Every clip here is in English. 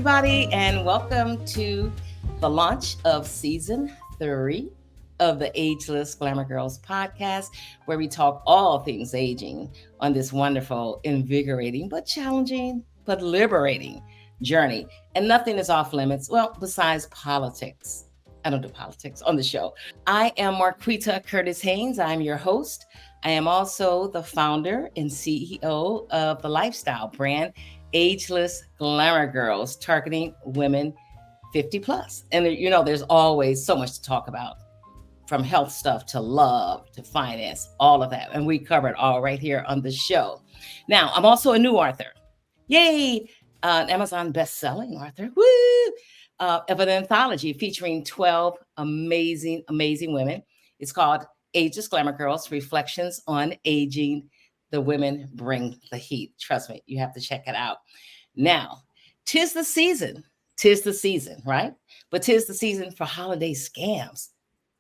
everybody, and welcome to the launch of season 3 of the Ageless Glamour Girls Podcast, where we talk all things aging on this wonderful, invigorating, but challenging, but liberating journey. And nothing is off limits, well, besides politics. I don't do politics on the show. I am Marquita Curtis Haynes. I'm your host. I am also the founder and CEO of the lifestyle brand Ageless Glamour Girls, targeting women 50 plus. And there's always so much to talk about, from health stuff to love to finance, all of that. And we cover it all right here on the show. Now, I'm also a new author. Yay! An Amazon best-selling author. Woo! Of an anthology featuring 12 amazing, amazing women. It's called Ageless Glamour Girls, Reflections on Aging. The women bring the heat. Trust me, you have to check it out. Now, tis the season, right? But tis the season for holiday scams,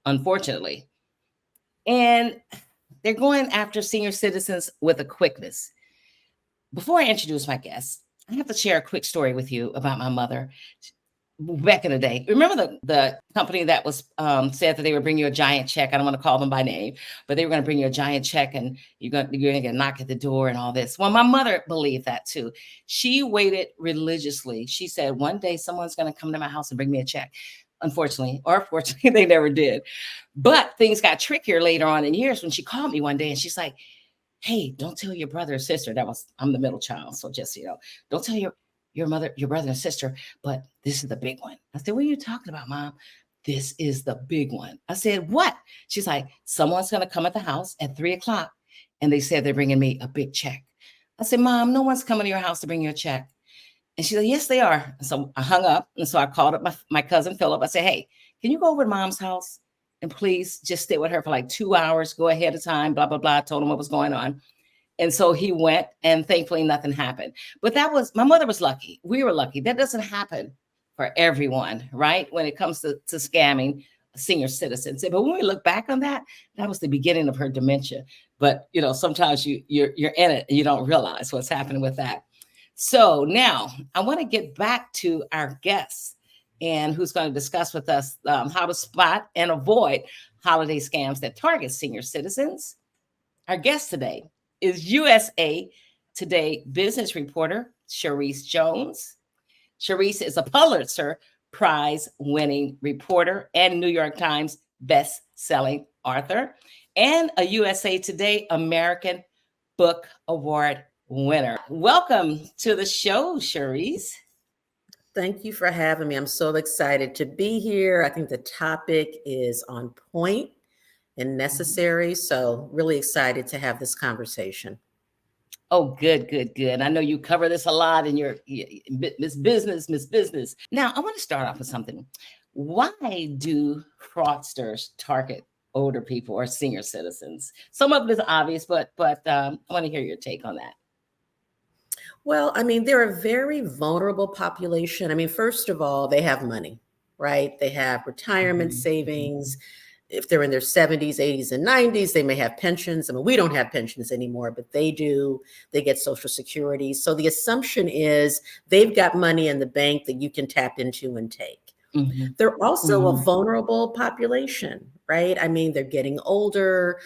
unfortunately. And they're going after senior citizens with a quickness. Before I introduce my guests, I have to share a quick story with you about my mother. Back in the day, remember the company that was said that they would bring you a giant check? I don't want to call them by name, but they were going to bring you a giant check and you're going to get a knock at the door and all this. Well, my mother believed that too. She waited religiously. She said, one day someone's going to come to my house and bring me a check. Unfortunately, or fortunately, they never did. But things got trickier later on in years when she called me one day and she's like, hey, don't tell your brother or sister. I'm the middle child. So just, don't tell your mother, your brother and sister, but this is the big one. I said, what are you talking about, Mom? This is the big one. I said, what? She's like, someone's going to come at the house at 3:00 and they said they're bringing me a big check. I said, Mom, no one's coming to your house to bring you a check. And she said, yes, they are. And so I hung up. And so I called up my cousin, Philip. I said, hey, can you go over to Mom's house and please just stay with her for like 2 hours, go ahead of time, blah, blah, blah. I told him what was going on. And so he went, and thankfully nothing happened. But my mother was lucky. We were lucky. That doesn't happen for everyone, right? When it comes to scamming senior citizens. But when we look back on that was the beginning of her dementia. But, sometimes you're in it and you don't realize what's happening with that. So now I want to get back to our guests and who's going to discuss with us how to spot and avoid holiday scams that target senior citizens. Our guest today is USA Today business reporter, Charisse Jones. Charisse is a Pulitzer Prize-winning reporter and New York Times best-selling author and a USA Today American Book Award winner. Welcome to the show, Charisse. Thank you for having me. I'm so excited to be here. I think the topic is on point and necessary. So really excited to have this conversation. Oh, good. I know you cover this a lot in your Miss Business. Now, I want to start off with something. Why do fraudsters target older people or senior citizens? Some of it is obvious, but I want to hear your take on that. Well, they're a very vulnerable population. First of all, they have money, right? They have retirement savings. If they're in their 70s, 80s, and 90s, they may have pensions. We don't have pensions anymore, but they do. They get Social Security. So the assumption is they've got money in the bank that you can tap into and take. Mm-hmm. They're also a vulnerable population, right? They're getting older.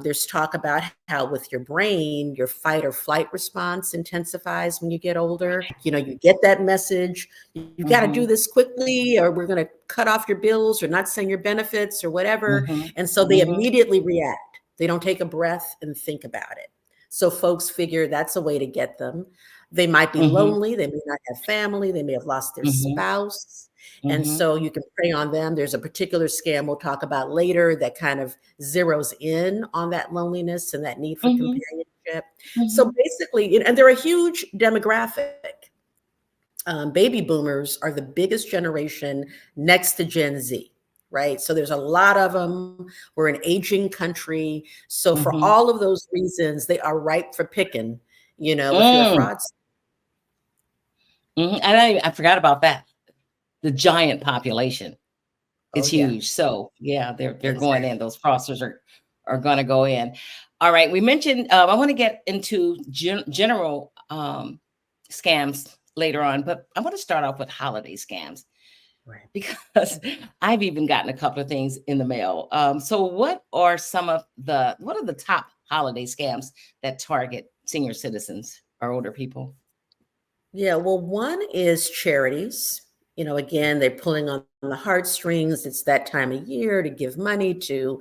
There's talk about how with your brain, your fight or flight response intensifies when you get older. You get that message, you got to do this quickly, or we're going to cut off your bills or not send your benefits or whatever. And so they immediately react. They don't take a breath and think about it. So folks figure that's a way to get them. They might be lonely. They may not have family. They may have lost their spouse. And so you can prey on them. There's a particular scam we'll talk about later that kind of zeroes in on that loneliness and that need for companionship. So basically, and they're a huge demographic. Baby boomers are the biggest generation next to Gen Z, right? So there's a lot of them. We're an aging country. So for all of those reasons, they are ripe for picking, if you're a fraudster. I forgot about that. The giant population. It's huge. So yeah, they're going in. Those fraudsters are going to go in. All right. We mentioned, I want to get into general scams later on, but I want to start off with holiday scams Right. because I've even gotten a couple of things in the mail. So what are the top holiday scams that target senior citizens or older people? Yeah, well, one is charities. Again, they're pulling on the heartstrings. It's that time of year to give money to,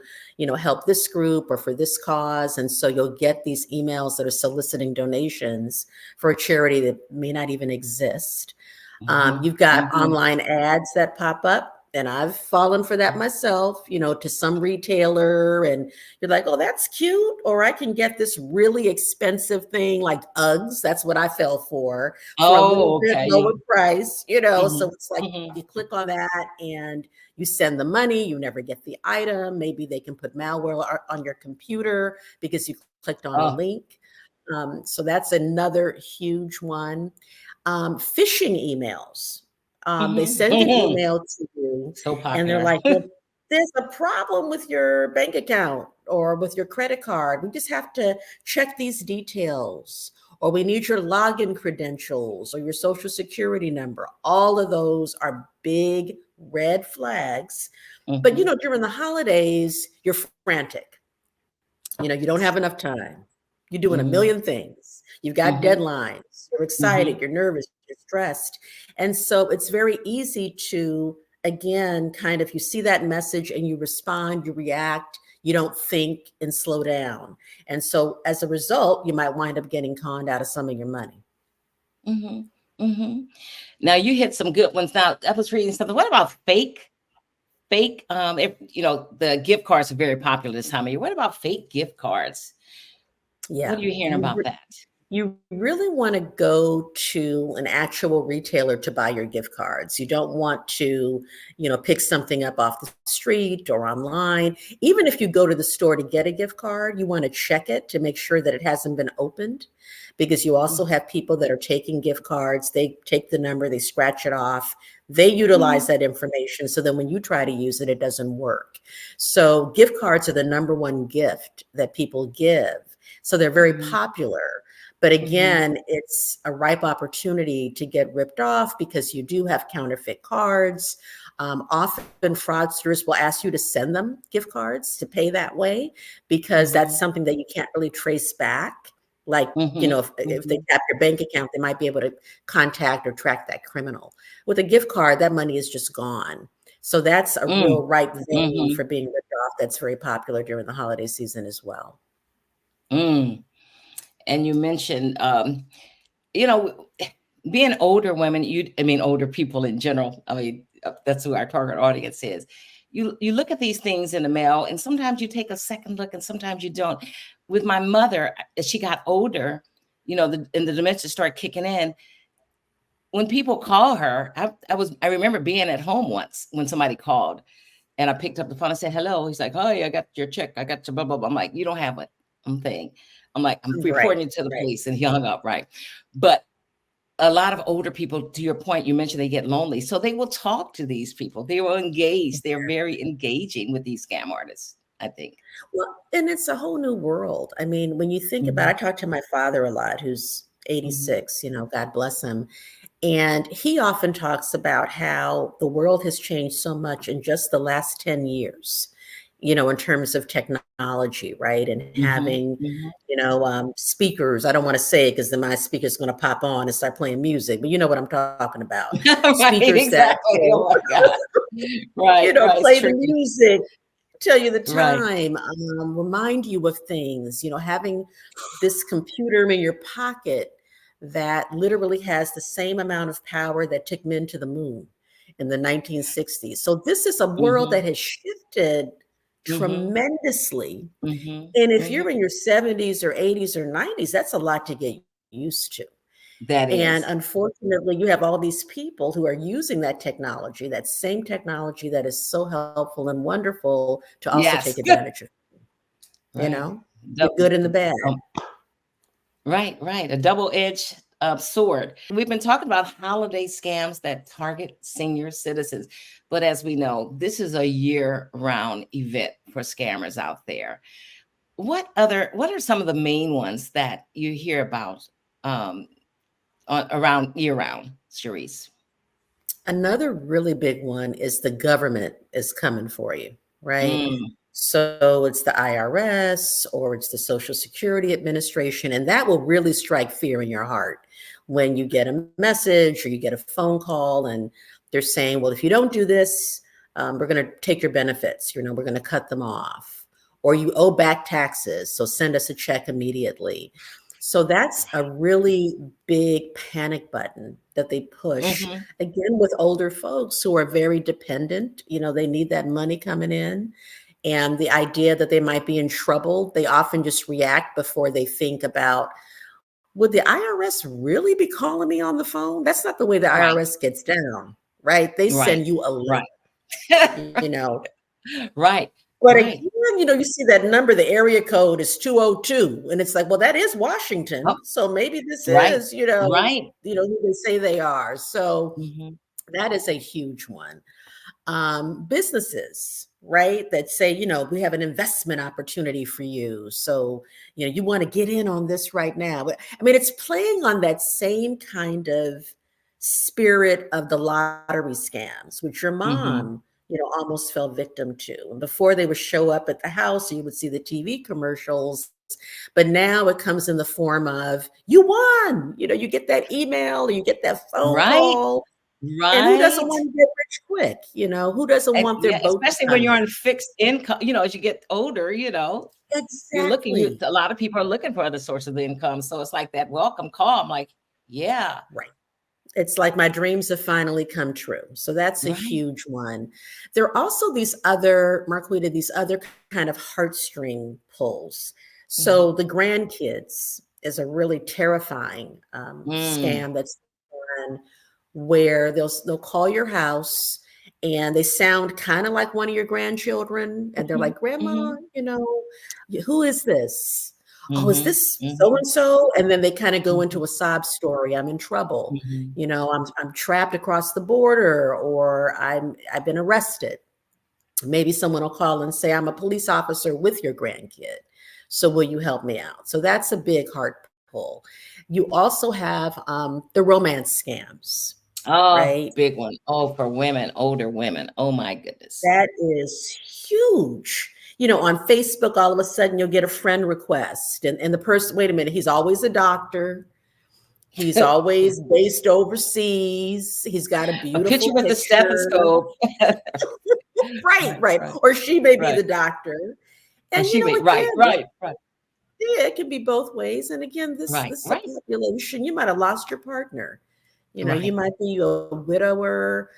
help this group or for this cause. And so you'll get these emails that are soliciting donations for a charity that may not even exist. Mhm, You've got mhm. online ads that pop up, and I've fallen for that myself, to some retailer, and you're like, oh, that's cute. Or I can get this really expensive thing like Uggs. That's what I fell for a little Oh, bit okay. lower price. So Mhm, it's like mhm. you click on that and you send the money, you never get the item. Maybe they can put malware on your computer because you clicked on a Oh, link. So that's another huge one. Phishing emails. They mhm, send an mhm. email to you So and they're popular. like, well, there's a problem with your bank account or with your credit card. We just have to check these details, or we need your login credentials or your social security number. All of those are big red flags. But Mhm, during the holidays, you're frantic. You don't have enough time. You're doing a mhm, million things. You've got mhm, deadlines. You're excited. mhm, You're nervous. You're stressed. And so it's very easy to, again, kind of, you see that message and you respond, you react, you don't think and slow down. And so as a result, you might wind up getting conned out of some of your money. mhm, mhm. Now you hit some good ones. Now I was reading something. What about fake? If the gift cards are very popular this time of year. What about fake gift cards? What Yeah. are you hearing You about that? You really want to go to an actual retailer to buy your gift cards. You don't want to, pick something up off the street or online. Even if you go to the store to get a gift card, you want to check it to make sure that it hasn't been opened, because you also have people that are taking gift cards. They take the number, they scratch it off. They utilize Mhm, that information. So then when you try to use it, it doesn't work. So gift cards are the number one gift that people give. So they're very mhm, popular. But mhm, again, it's a ripe opportunity to get ripped off because you do have counterfeit cards. Often fraudsters will ask you to send them gift cards to pay that way, because that's mhm, something that you can't really trace back. Like, mhm, if they mhm, tap your bank account, they might be able to contact or track that criminal. With a gift card, that money is just gone. So that's a mm, real right vein mhm, for being ripped off. That's very popular during the holiday season as well. mm. And you mentioned, you know, being older women, I mean, older people in general. I mean, that's who our target audience is. You look at these things in the mail, and sometimes you take a second look, and sometimes you don't. With my mother, as she got older, and the dementia started kicking in. When people call her, I remember being at home once when somebody called, and I picked up the phone and said, hello. He's like, oh, yeah, I got your check. I got your blah, blah, blah. I'm like, you don't have a thing. I'm like, I'm Right, reporting you to the right. police. And he hung up, right? But a lot of older people, to your point, you mentioned they get lonely. So they will talk to these people. They will engage. They're very engaging with these scam artists, I think. Well, and it's a whole new world. I mean, when you think about, I Mhm, talk to my father a lot, who's mhm, 86, God bless him. And he often talks about how the world has changed so much in just the last 10 years, in terms of technology, right? And mhm, having, mhm. speakers. I don't want to say it because then my speaker's going to pop on and start playing music, but you know what I'm talking about. Right, Speakers that exactly. will, Oh my God. Right, right. It's play the tricky. music, tell you the Right. time, remind you of things, having this computer in your pocket that literally has the same amount of power that took men to the moon in the 1960s. So this is a world Mhm, that has shifted mhm, tremendously. mhm, And if mhm. you're in your 70s or 80s or 90s, that's a lot to get used to. That And is. unfortunately, you have all these people who are using that technology, that same technology that is so helpful and wonderful, to also Yes. take advantage of, you Right. know, the Dou good and the bad. um, right, right. A double-edged sword. We've been talking about holiday scams that target senior citizens. But as we know, this is a year-round event for scammers out there. What are some of the main ones that you hear about? Um, around year round, Charisse? Another really big one is the government is coming for you, right? Mm, So it's the IRS or it's the Social Security Administration, and that will really strike fear in your heart when you get a message or you get a phone call and they're saying, well, if you don't do this, we're going to take your benefits, we're going to cut them off, or you owe back taxes, so send us a check immediately. So that's a really big panic button that they push mm-hmm. again with older folks who are very dependent. They need that money coming in. And the idea that they might be in trouble, they often just react before they think about, would the IRS really be calling me on the phone? That's not the way the Right, IRS gets down, right? They right, send you a link, right, you know. right, But again, right. you see that number, the area code is 202. And it's like, well, that is Oh, Washington. So maybe this right, is, right. who they say they are. So Mm-hmm. that is a huge one. Businesses, right? That say, we have an investment opportunity for you. So, you want to get in on this right now. But I mean, it's playing on that same kind of spirit of the lottery scams, which your mom, Mm-hmm. almost fell victim to. And before they would show up at the house, you would see the TV commercials. But now it comes in the form of, you won, you get that email or you get that phone Right, call, and who doesn't right. want to get rich quick? Who doesn't want their Yeah, boat to especially when you're Sunday? on fixed income, as you get older, Exactly. a lot of people are looking for other sources of income. So it's like that welcome call. I'm like, yeah, Right. It's like my dreams have finally come true. So that's a right. huge one. There are also these other, Marquita, these other kind of heartstring pulls. So Mm-hmm. the grandkids is a really terrifying Mm, scam that's done, where they'll call your house and they sound kind of like one of your grandchildren, and they're mhm, like, grandma, mhm, who is this? Oh, is mhm, this so mhm, and so? And then they kind of go into mhm, a sob story. I'm in trouble. mhm. I'm trapped across the border, or I've been arrested. Maybe someone will call and say, I'm a police officer with your grandkid. So will you help me out? So that's a big heart pull. You also have the romance scams, Oh, right? big one. Oh, for women, older women. Oh my goodness. That is huge. On Facebook, all of a sudden you'll get a friend request, and the person, wait a minute, he's always a doctor. He's always based overseas. He's got a A beautiful picture with the picture. stethoscope. Right, Right, right. right, Or she may be right. the doctor. Or And she made right, again, right, right, yeah, it can be both ways. And again, this right, this is a right, population. You might have lost your partner. You right. might be a widower.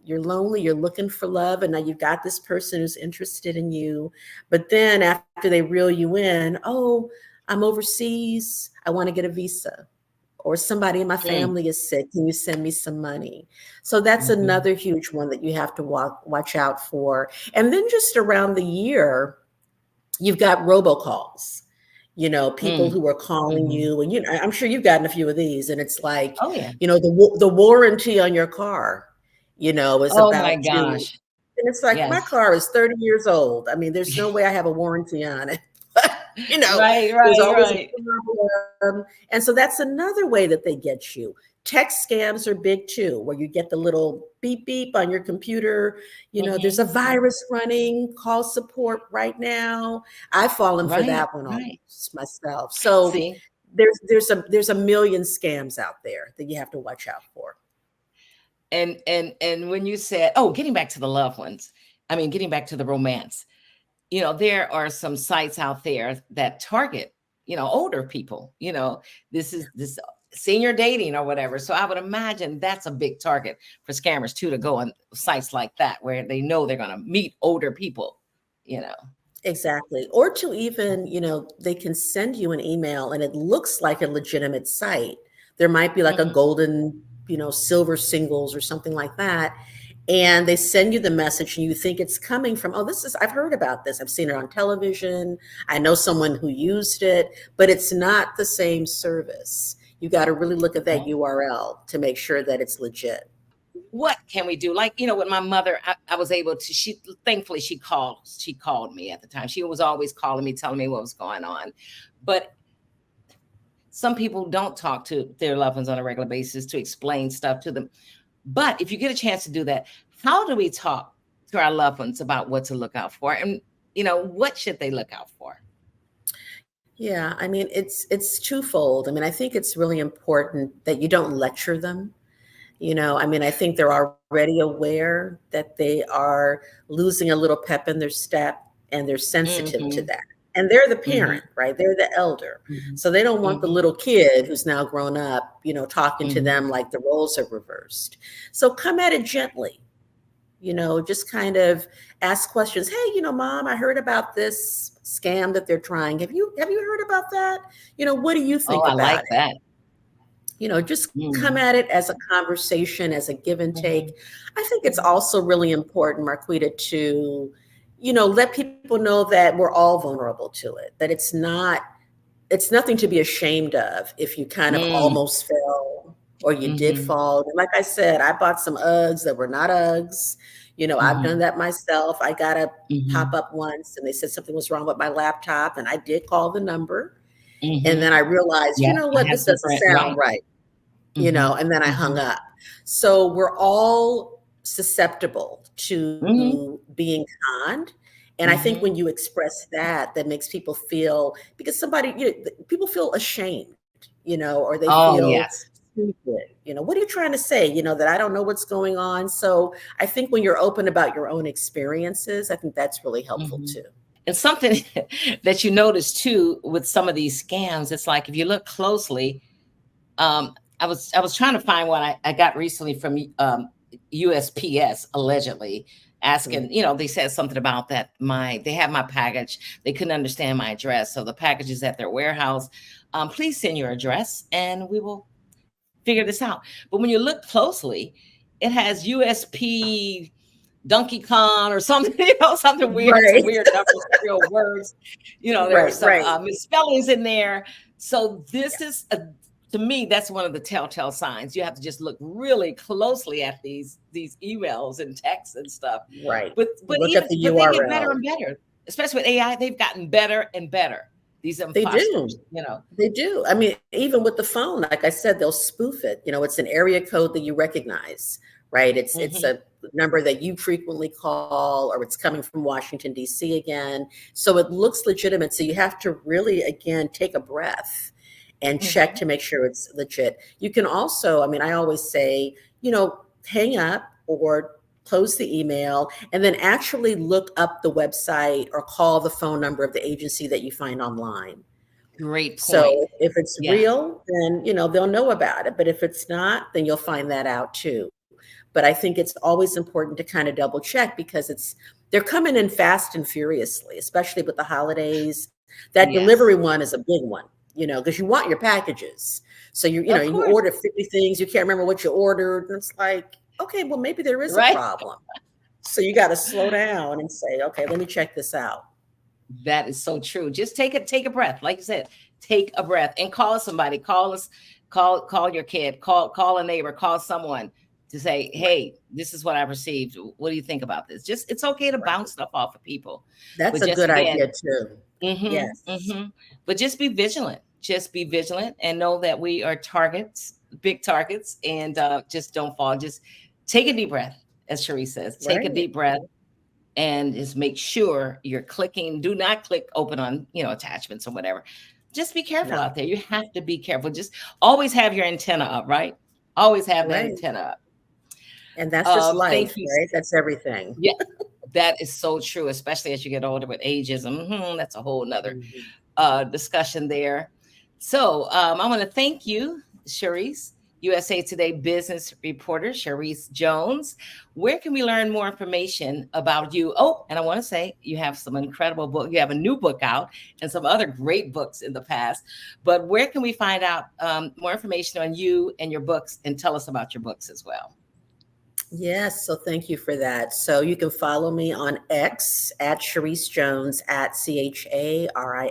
You're lonely. You're looking for love, and now you've got this person who's interested in you. But then after they reel you in, oh, I'm overseas. I want to get a visa, or somebody in my Mm, family is sick. Can you send me some money? So that's mhm, another huge one that you have to watch out for. And then just around the year, you've got robocalls, people mm, who are calling mhm. you, and I'm sure you've gotten a few of these, and it's like, Oh yeah. the warranty on your car, is Oh my about due. gosh. And it's like, my Yes. car is 30 years old. I mean, there's no way I have a warranty on it. But, Right, there's right, always a right. problem. And so that's another way that they get you. Text scams are big too, where you get the little beep beep on your computer. There's Mhm, a mhm. virus running, call support right now. I've fallen for Right, that one right. almost myself. So See, there's a million scams out there that you have to watch out for. and when you said, oh, getting back to the loved ones, I mean, getting back to the romance, there are some sites out there that target, older people, this is this senior dating or whatever. So I would imagine that's a big target for scammers too, to go on sites like that where they know they're going to meet older people, you know. Exactly. Or to even, they can send you an email and it looks like a legitimate site. There might be like a Mhm. golden, silver singles or something like that. And they send you the message and you think it's coming from, oh, I've heard about this. I've seen it on television. I know someone who used it, but it's not the same service. You got to really look at that Okay. URL to make sure that it's legit. What can we do? Like, with my mother, I was able to, thankfully she called me at the time. She was always calling me, telling me what was going on. But some people don't talk to their loved ones on a regular basis to explain stuff to them. But if you get a chance to do that, how do we talk to our loved ones about what to look out for? And, what should they look out for? Yeah, I mean, it's twofold. I mean, I think it's really important that you don't lecture them. I mean, I think they're already aware that they are losing a little pep in their step, and they're sensitive to Mm-hmm. that. And they're the Mm-hmm. parent, right? They're the elder. Mm-hmm. So they don't want the Mm-hmm. little kid who's now grown up, talking to Mm-hmm. them like the roles are reversed. So come at it gently. Just kind of ask questions. Hey, mom, I heard about this scam that they're trying. Have you heard about that? What do you Oh, think I like about it? that. Just come Mm-hmm. at it as a conversation, as a give and take. Mm-hmm. I think it's also really important, Marquita, to, let people know that we're all vulnerable to it, that it's nothing to be ashamed of if you kind of Mm-hmm. almost fell or you did Mm-hmm. fall. And like I said, I bought some Uggs that were not Uggs. I've done that myself. I got a pop Mm-hmm. up once and they said something was wrong with my laptop, and I did call the number. And Mm-hmm. then I realized, you Yep, know I what, have this some doesn't friend, sound right. right, Mm-hmm. and then I hung Mm-hmm. up. So we're all susceptible Mm-hmm. to being conned. And I think Mm-hmm. when you express that, that makes people feel, because people feel ashamed, or they Oh, feel yes. stupid. What are you trying to say? That I don't know what's going on. So I think when you're open about your own experiences, I think that's really helpful Mm-hmm. too. And something that you notice too with some of these scams, it's like if you look closely, I was trying to find what I got recently from USPS allegedly asking, they said something about that they have my package. They couldn't understand my address. So the package is at their warehouse. Please send your address and we will figure this out. But when you look closely, it has USP Donkey Kong or something, something weird, some Right. weird numbers, real words. There are Right. some Right. misspellings in there. So this is to me, that's one of the telltale signs. You have to just look really closely at these emails and texts and stuff. Right. But Look at even the but they get better URL. and better, especially with AI. They've gotten better and better. These They do. imposters. They do. I mean, even with the phone, like I said, they'll spoof it. It's an area code that you recognize, right? It's Hmm. a number that you frequently call, or it's coming from Washington, D.C. again. So it looks legitimate. So you have to really, again, take a breath and check Hmm. to make sure it's legit. You can also, I mean, I always say, hang up or close the email, and then actually look up the website or call the phone number of the agency that you find online. Great point. So if it's Yeah. real, then they'll know about it. But if it's not, then you'll find that out too. But I think it's always important to kind of double check, because they're coming in fast and furiously, especially with the holidays. That delivery Yes. one is a big one, because you want your packages. So Of you course. order 50 things, you can't remember what you ordered, and it's like, okay, well, maybe there is a Right. problem. So you got to slow down and say, okay, let me check this out. That is so true. Just take a breath. Like you said, take a breath and call somebody. Call us, call your kid, call a neighbor, call someone to say, Right, hey, this is what I received. What do you think about this? Just it's okay to right. bounce stuff off of people. That's But a just good again, idea too. Yes. but just be vigilant. Just be vigilant and know that we are targets, big targets, and just don't fall. Just take a deep breath, as Charisse says. Take a Right. deep breath and just make sure you're clicking. Do not click open on, attachments or whatever. Just be careful No. out there. You have to be careful. Just always have your antenna up, right? Always have that Right. antenna up. And that's just Thank life, you. right? That's everything. Yeah, that is so true, especially as you get older with ageism. That's a whole nother Mhm. discussion there. So I want to thank you, Charisse, USA Today business reporter, Charisse Jones. Where can we learn more information about you? Oh, and I want to say you have some incredible book. You have a new book out and some other great books in the past. But where can we find out more information on you and your books, and tell us about your books as well? Yes, so thank you for that. So you can follow me on X at Charisse Jones, at CharissJones.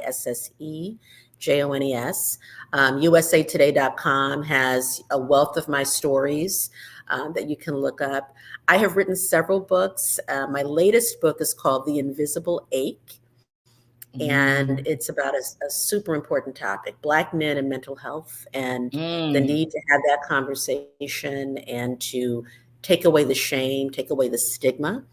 USAtoday.com has a wealth of my stories that you can look up. I have written several books. My latest book is called The Invisible Ache. And Mm. it's about a super important topic, Black men and mental health, and the Mm. need to have that conversation and to take away the shame, take away the stigma.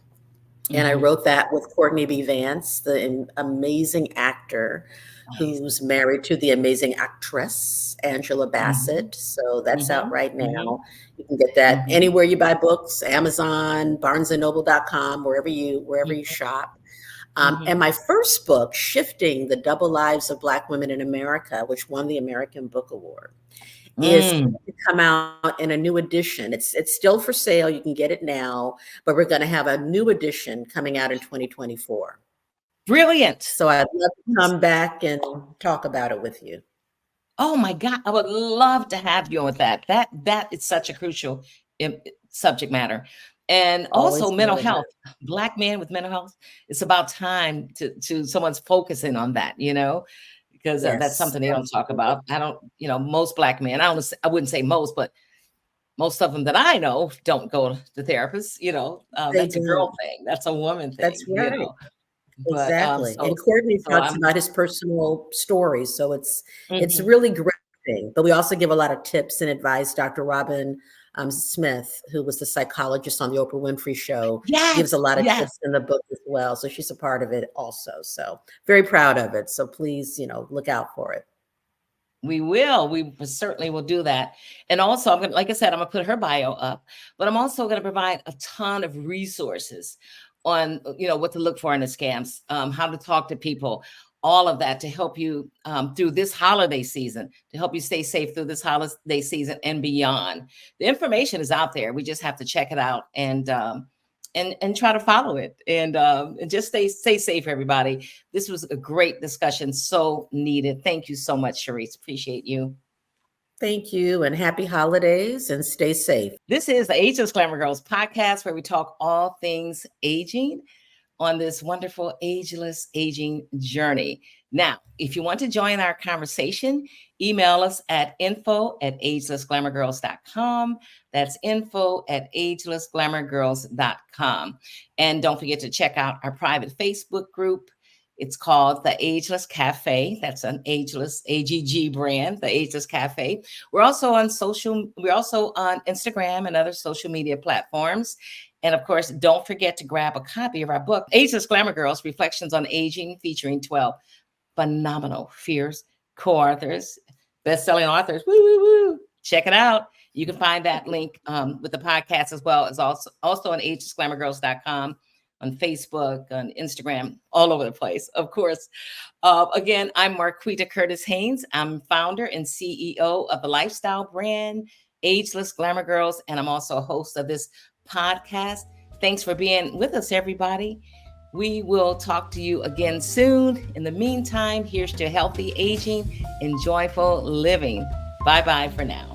And I Mm-hmm. wrote that with Courtney B. Vance, the amazing actor Nice. who's married to the amazing actress Angela Mm-hmm. Bassett. So that's out Mm-hmm. right Mm-hmm. now. You can get that Mm-hmm. anywhere you buy books, Amazon, barnesandnoble.com, wherever you shop. And Mm-hmm. my first book, Shifting the Double Lives of Black Women in America, which won the American Book Award, is Mm. to come out in a new edition. It's still for sale. You can get it now, but we're going to have a new edition coming out in 2024. Brilliant. So I'd love to come back and talk about it with you. Oh my God, I would love to have you on with that. That is such a crucial subject matter. And also Always mental been. health. Black men with mental health. It's about time to someone's focusing on that, because that's Yes, something they don't talk absolutely. about. I don't, most black men, I wouldn't say most, but most of them that I know don't go to therapists, They that's a girl don't. thing. That's a woman That's right. thing. But Exactly. And Courtney so talks I'm about his personal stories. So it's mhm. really great. But we also give a lot of tips and advice. Dr. Robin Smith, who was the psychologist on the Oprah Winfrey Show, gives a Yes, lot of yes. tips in the book as well. So she's a part of it also. So very proud of it. So please, look out for it. We will. We certainly will do that. And also, I'm gonna, like I said, I'm gonna put her bio up, but I'm also gonna provide a ton of resources on, what to look for in the scams, how to talk to people, all of that to help you through this holiday season, to help you stay safe through this holiday season and beyond. The information is out there. We just have to check it out and try to follow it and just stay safe, everybody. This was a great discussion, so needed. Thank you so much, Charisse. Appreciate you. Thank you and happy holidays and stay safe. This is the Ageless Glamour Girls podcast, where we talk all things aging on this wonderful ageless aging journey. Now, if you want to join our conversation, email us at info@agelessglamourgirls.com. That's info@agelessglamourgirls.com. And don't forget to check out our private Facebook group. It's called the Ageless Cafe. That's an ageless AGG brand, the Ageless Cafe. We're also on Instagram and other social media platforms. And of course, don't forget to grab a copy of our book, Ageless Glamour Girls, Reflections on Aging, featuring 12 phenomenal, fierce co-authors, best-selling authors. Woo, woo, woo. Check it out. You can find that link with the podcast, as well as also on agelessglamourgirls.com, on Facebook, on Instagram, all over the place, of course. Again, I'm Marquita Curtis Haynes. I'm founder and CEO of the lifestyle brand Ageless Glamour Girls, and I'm also a host of this podcast. Thanks for being with us, everybody. We will talk to you again soon. In the meantime, here's to healthy aging and joyful living. Bye-bye for now.